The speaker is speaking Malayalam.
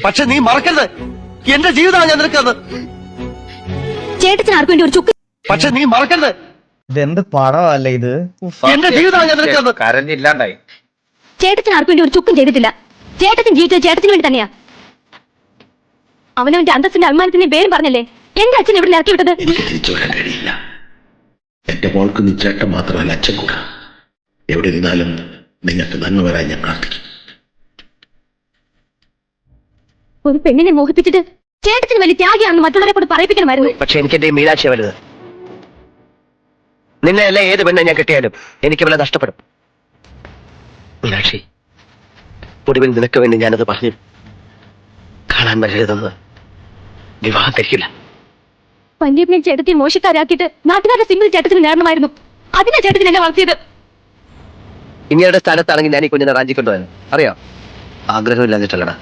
പക്ഷെ നീ മറക്കരുത്, എന്റെ ജീവിതമാണ് ഞാൻ നിനക്കത്. ചേട്ടത്തിന് ആർക്കും വേണ്ടി ഒരു ചുക്ക്. പക്ഷെ നീ മറക്കരുത്, ഇതെന്ത് പടമല്ലേ ഇത്? എന്റെ ജീവിതമാണ് ഞാൻ നിനക്കത്. കരഞ്ഞില്ലാണ്ടായി. ചേട്ടത്തിന് ആർക്കും വേണ്ടി ഒരു ചുക്കും ചെയ്തിട്ടില്ല. ചേട്ടത്തിന് ജീവിച്ചത് ചേട്ടത്തിന് വേണ്ടി തന്നെയാ. അവനവന്റെ അന്തസ്സിന്റെ അഭിമാനത്തിന്റെ പേരും പറഞ്ഞല്ലേ എന്റെ അച്ഛൻ ഇവിടെ ഇറക്കി വിട്ടത്. എനിക്ക് തിരിച്ചു വരാൻ കഴിയില്ല. എന്റെ മോൾക്ക് നീ ചേട്ടൻ മാത്രമല്ല, അച്ഛൻ കൂടാ. എവിടെ നിന്നാലും നിങ്ങൾക്ക് നന്മ വരാൻ ഞാൻ പ്രാർത്ഥിക്കും. ഒരു പെണ്ണിനെ മോഹിപ്പിച്ചിട്ട് ചേട്ടത്തിന് വലിയ ത്യാഗിയാണെന്ന് മറ്റുള്ളവരെ കൊണ്ട് പറയിപ്പിക്കണമായിരുന്നു. പക്ഷെ എനിക്ക് എന്റെ മീനാക്ഷിയെ വലുത്. നിന്നെ അല്ല ഏത് പെണ്ണെ ഞാൻ കിട്ടിയാലും എനിക്ക് വല്ല നഷ്ടപ്പെടും. മീനാക്ഷി, ഒടുവിൽ നിനക്ക് വേണ്ടി ഞാനത് പറഞ്ഞു. കാണാൻ വരരുതെന്ന്, വിവാഹം കഴിക്കില്ല. പന്യപ്പിനെ ചേട്ടത്തി മോശക്കാരാക്കിയിട്ട് നാട്ടുകാരുടെ സിംഗിൾ ചേട്ടത്തിന് നേടണമായിരുന്നു. അതിനാ ചേട്ടത്തിന് എന്നെ വളർത്തിയത്. ഇങ്ങയുടെ സ്ഥാനത്താണെങ്കിൽ ഞാൻ ഈ കുഞ്ഞിനെ റാഞ്ചിക്കൊണ്ടുപോയത് അറിയാം. ആഗ്രഹമില്ലാഞ്ഞിട്ടല്ലടാ.